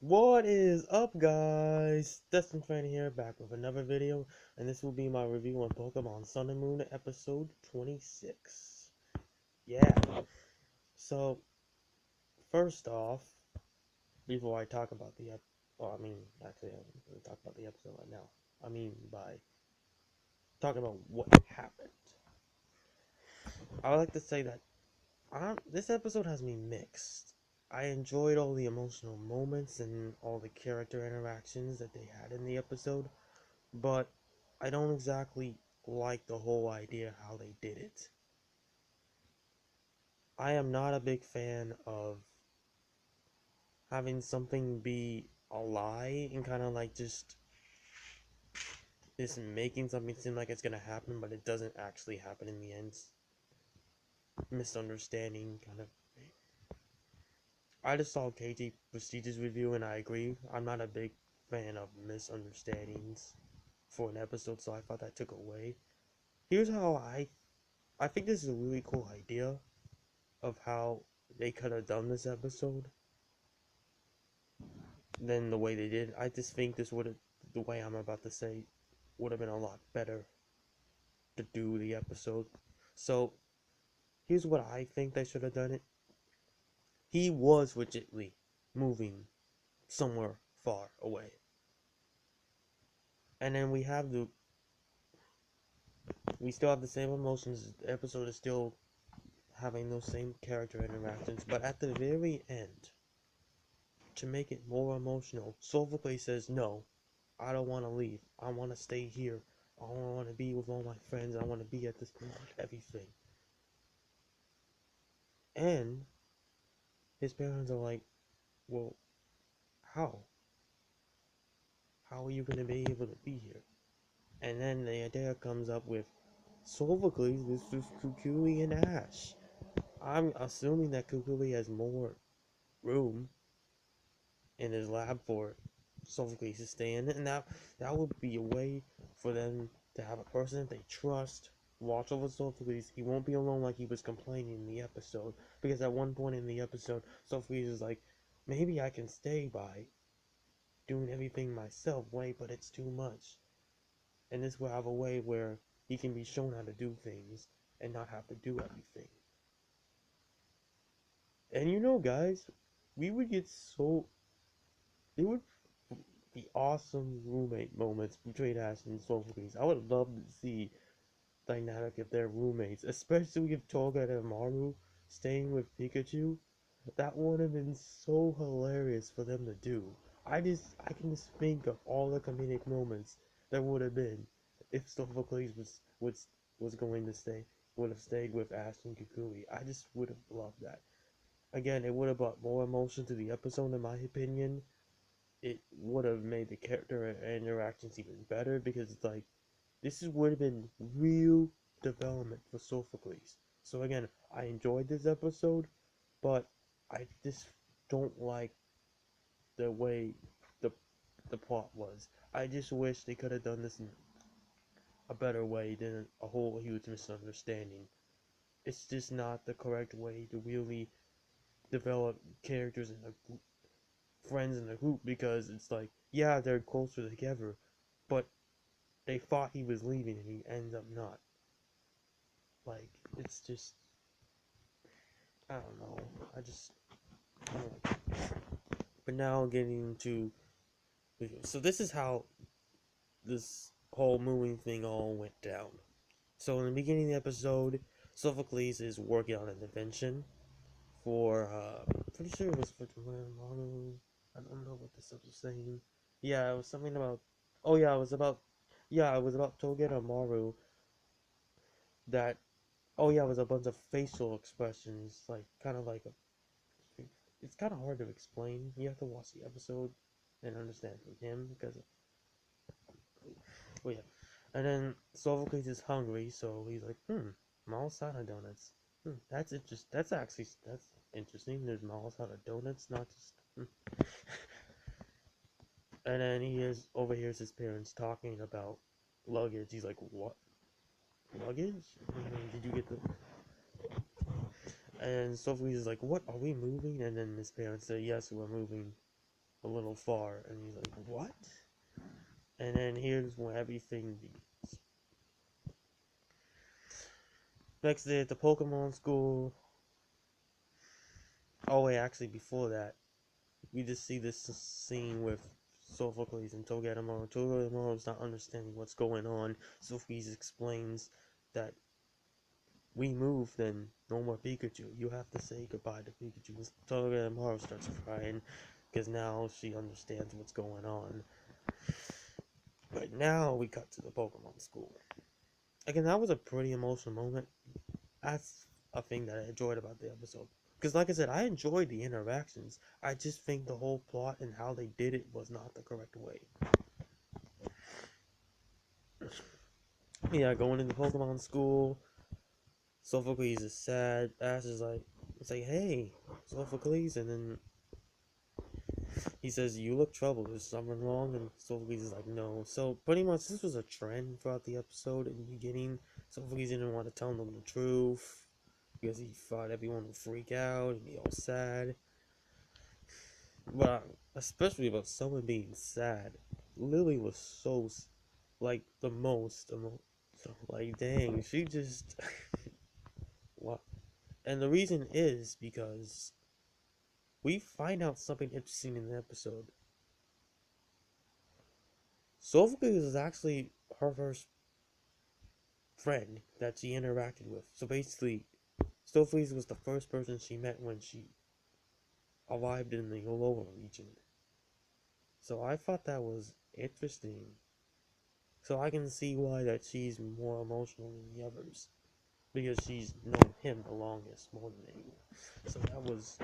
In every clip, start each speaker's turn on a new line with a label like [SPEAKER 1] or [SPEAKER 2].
[SPEAKER 1] What is up, guys? Destin Fan here, back with another video, and this will be my review on Pokemon Sun and Moon, episode 26. Yeah. So, first off, before I talk about the actually, I'm going to talk about the episode right now. I mean, by talking about what happened. I would like to say that this episode has me mixed. I enjoyed all the emotional moments and all the character interactions that they had in the episode. But I don't exactly like the whole idea how they did it. I am not a big fan of having something be a lie and kind of like just making something seem like it's gonna happen, but it doesn't actually happen in the end. Misunderstanding kind of. I just saw KT Prestige's review and I agree. I'm not a big fan of misunderstandings for an episode, so I thought that took away. Here's how I think this is a really cool idea of how they could have done this episode than the way they did. I just think this would have, the way I'm about to say, would have been a lot better to do the episode. So, here's what I think they should have done it. He was legitimately moving somewhere far away. And then we still have the same emotions. The episode is still having those same character interactions. But at the very end, to make it more emotional, Sophocles says, no, I don't want to leave. I want to stay here. I want to be with all my friends. I want to be at this everything. And his parents are like, well, how? How are you going to be able to be here? And then the idea comes up with Sophocles versus Kukui and Ash. I'm assuming that Kukui has more room in his lab for Sophocles to stay in, and that would be a way for them to have a person that they trust watch over Sophocles. He won't be alone like he was complaining in the episode, because at one point in the episode, Sophocles is like, maybe I can stay by doing everything myself, wait, but it's too much. And this will have a way where he can be shown how to do things and not have to do everything. And guys, we would get so it would be awesome roommate moments between Ash and Sophocles. I would love to see dynamic of their roommates, especially if Toga and Maru staying with Pikachu. That would have been so hilarious for them to do. I can just think of all the comedic moments that would have been if Sophocles was going to would have stayed with Ash and Kukui. I just would have loved that. Again, it would have brought more emotion to the episode, in my opinion. It would have made the character interactions even better, because it's like would have been real development for Sophocles. So again, I enjoyed this episode, but I just don't like the way the the plot was. I just wish they could have done this in a better way than a whole huge misunderstanding. It's just not the correct way to really develop characters in a group, friends in a group, because it's like, yeah, they're closer together, but they thought he was leaving and he ends up not. Like, it's just, I don't know. I don't like it. But now getting into, so this is how this whole moving thing all went down. So in the beginning of the episode, Sophocles is working on an invention for, pretty sure it was for Maru. I don't know what this was saying. Yeah, it was something about, oh yeah, it was about Toga and Maru that, oh yeah, it was a bunch of facial expressions, like, kind of like it's kind of hard to explain. You have to watch the episode and understand from him, because, oh yeah. And then Sophocles is hungry, so he's like, Malasada donuts. That's interesting. There's Malasada donuts, not just. And then overhears his parents talking about luggage. He's like, what? Luggage? Did you get the? And Sophocles is like, what? Are we moving? And then his parents say, yes, we're moving a little far. And he's like, what? And then here's when everything begins. Next day at the Pokemon school. Oh wait, actually before that, we just see this scene with Sophocles and Togedemaru. Togedemaru's not understanding what's going on. Sophocles explains that we move, then no more Pikachu. You have to say goodbye to Pikachu. Togedemaru starts crying because now she understands what's going on. But now we cut to the Pokemon school. Again, that was a pretty emotional moment. That's a thing that I enjoyed about the episode. Because, like I said, I enjoyed the interactions. I just think the whole plot and how they did it was not the correct way. Yeah, going into Pokemon school, Sophocles is sad. Ash is like, it's like, hey, Sophocles, and then he says, you look troubled. Is something wrong? And Sophocles is like, no. So pretty much this was a trend throughout the episode. In the beginning, Sophocles didn't want to tell them the truth because he thought everyone would freak out and be all sad. But especially about someone being sad, Lily was so like the most like dang, she just what? And the reason is because we find out something interesting in the episode. Sophocles is actually her first friend that she interacted with. So basically, Sophocles was the first person she met when she arrived in the lower region. So I thought that was interesting. So I can see why that she's more emotional than the others. Because she's known him the longest, more than anyone. So that was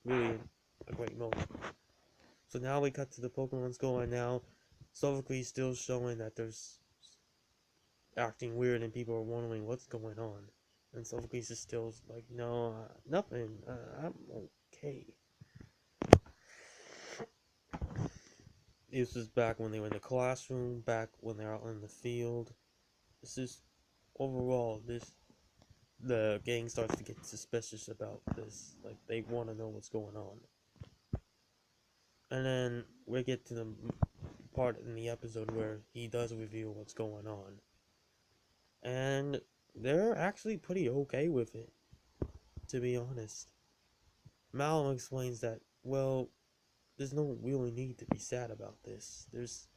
[SPEAKER 1] really a great moment. So now we cut to the Pokemon School, and now Sophocles still showing that there's acting weird and people are wondering what's going on. And Sophocles is still like, no, nothing, I'm okay. This was back when they were in the classroom, back when they were out in the field. This is, overall, the gang starts to get suspicious about this. Like, they want to know what's going on. And then we get to the part in the episode where he does reveal what's going on. And they're actually pretty okay with it, to be honest. Malum explains that, well, there's no really need to be sad about this. Let's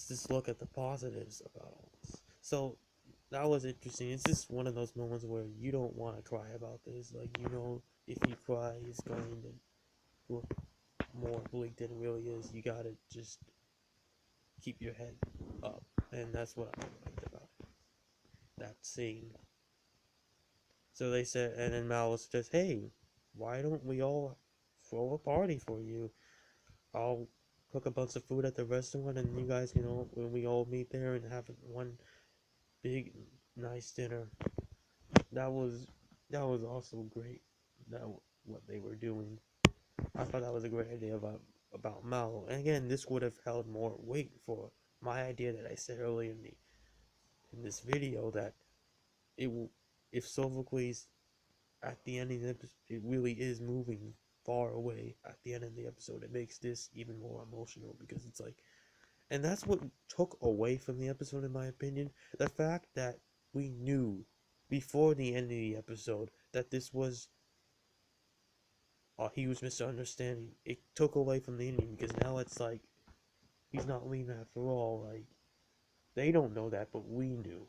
[SPEAKER 1] just look at the positives about all this. So, that was interesting. It's just one of those moments where you don't want to cry about this. Like, if you cry, it's going to look more bleak than it really is. You gotta just keep your head up. And that's what I liked about that scene. So they said, and then Mal was just, hey, why don't we all throw a party for you? I'll cook a bunch of food at the restaurant, and you guys, when we all meet there and have one big, nice dinner. That was also great. That what they were doing. I thought that was a great idea about Mal. And again, this would have held more weight for my idea that I said earlier in this video that it will, if Sophocles at the end of the episode, it really is moving far away at the end of the episode. It makes this even more emotional because it's like, and that's what took away from the episode, in my opinion. The fact that we knew before the end of the episode that this was a huge misunderstanding. It took away from the ending because now it's like he's not leaving after all. Like, they don't know that, but we knew.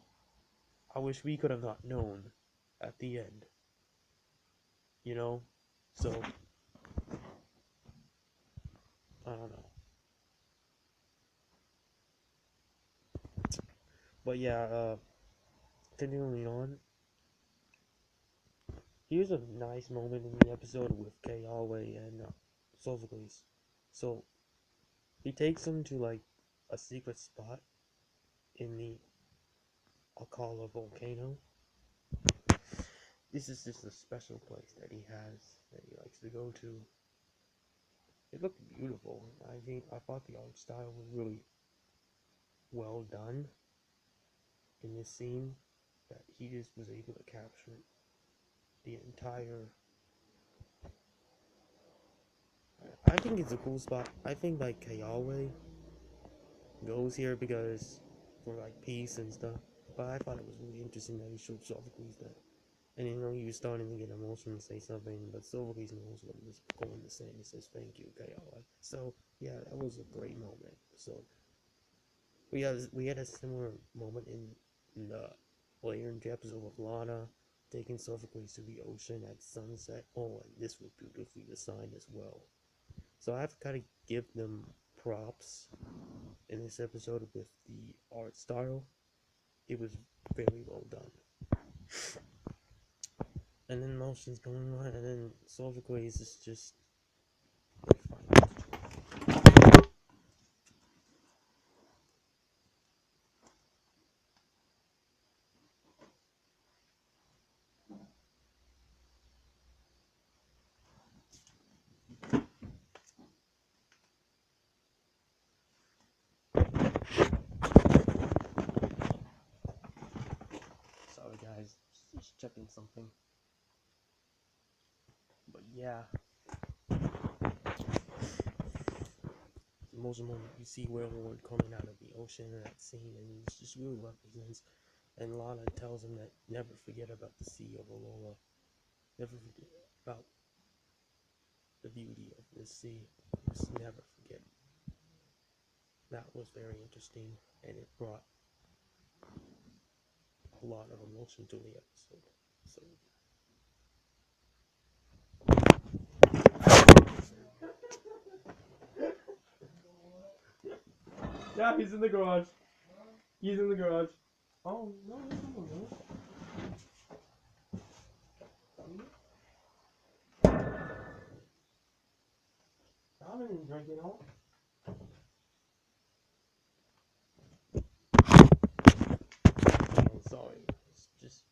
[SPEAKER 1] I wish we could have not known at the end. So I don't know. But yeah, continuing on. Here's a nice moment in the episode with Kay Holloway and Sophocles. So he takes him to like a secret spot in the Akala volcano. This is just a special place that he has that he likes to go to. It looked beautiful. I thought the art style was really well done in this scene. That he just was able to capture the entire I think it's a cool spot. I think like Kayawe goes here because for like peace and stuff. But I thought it was really interesting that he showed Sophocles that. And you know, he was starting to get emotional and say something, but Sophocles knows what he was going to say. He says, "Thank you, Kayawa." So yeah, that was a great moment. So we had a similar moment in the later in the episode with Lana taking Sophocles to the ocean at sunset. Oh, and this was beautifully designed as well. So I have to kind of give them props in this episode with the art style. It was very well done. And then motion's going on, and then Sophocles is just sorry guys, just checking something. But yeah, most of the moment you see Whaleward coming out of the ocean in that scene, and he just really represents. And Lana tells him that never forget about the sea of Alola, never forget about the beauty of this sea. Just never forget. That was very interesting, and it brought a lot of emotion to the episode. So yeah, he's in the garage. He's in the garage. Oh no, no, no, no. I didn't drink it all. Sorry, just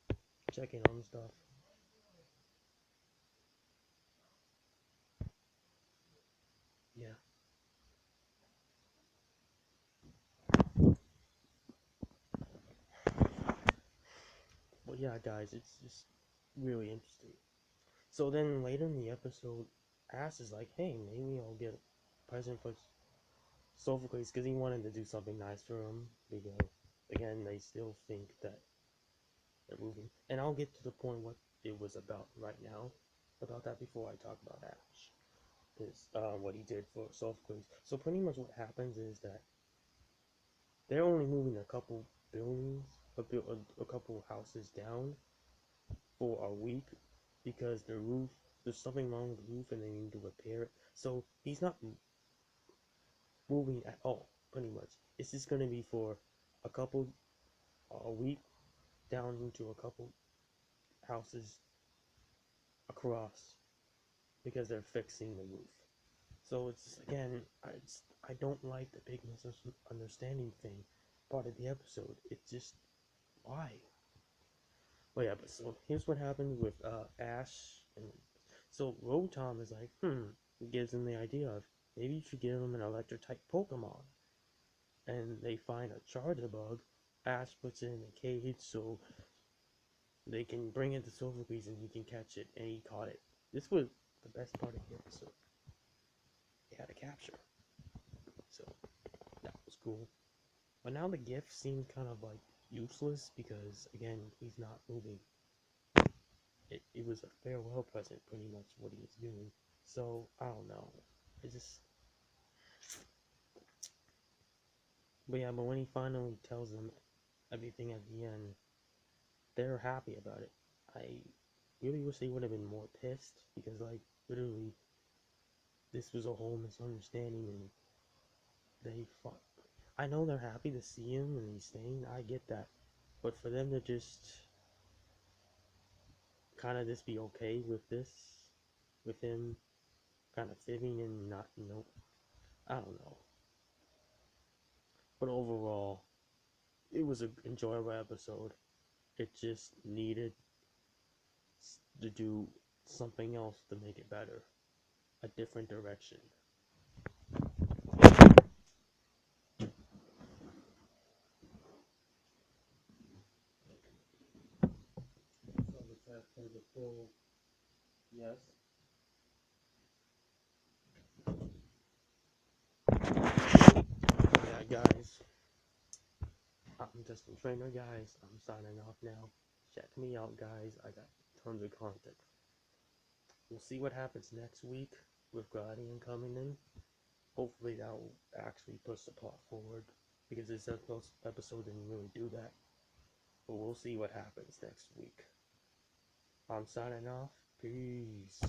[SPEAKER 1] checking on stuff. Yeah, but yeah, guys, it's just really interesting. So then later in the episode, Ash is like, "Hey, maybe I'll get a present for Sophocles because he wanted to do something nice for him because again, they still think that they're moving. And I'll get to the point what it was about right now. About that before I talk about Ash is what he did for Sophocles. So pretty much what happens is that they're only moving a couple buildings, a couple houses down for a week because the roof, there's something wrong with the roof and they need to repair it. So he's not moving at all, pretty much. It's just going to be for a week down into a couple houses across because they're fixing the roof. So it's again, I don't like the big misunderstanding thing part of the episode. It's just why. Well, yeah, but so here's what happened with Ash, and so Rotom is like, he gives him the idea of maybe you should give him an electric type Pokemon, and they find a Charjabug. Ash puts it in a cage so they can bring it to Sophocles and he can catch it, and he caught it. This was the best part of the episode. They had a capture, so that was cool. But now the gift seems kind of like useless because again he's not moving. It was a farewell present, pretty much what he was doing. So I don't know. It just, but yeah. But when he finally tells them everything at the end, they're happy about it. I really wish they would have been more pissed because like literally this was a whole misunderstanding and they fought. I know they're happy to see him and he's staying. I get that, but for them to just kind of just be okay with this, with him kind of fibbing and not, I don't know. But overall, it was an enjoyable episode. It just needed to do something else to make it better, a different direction. So the test for the full, yes. Yeah, guys. I'm just a trainer, guys. I'm signing off now. Check me out, guys. I got tons of content. We'll see what happens next week with Guardian coming in. Hopefully that will actually push the plot forward, because this episode didn't really do that. But we'll see what happens next week. I'm signing off. Peace.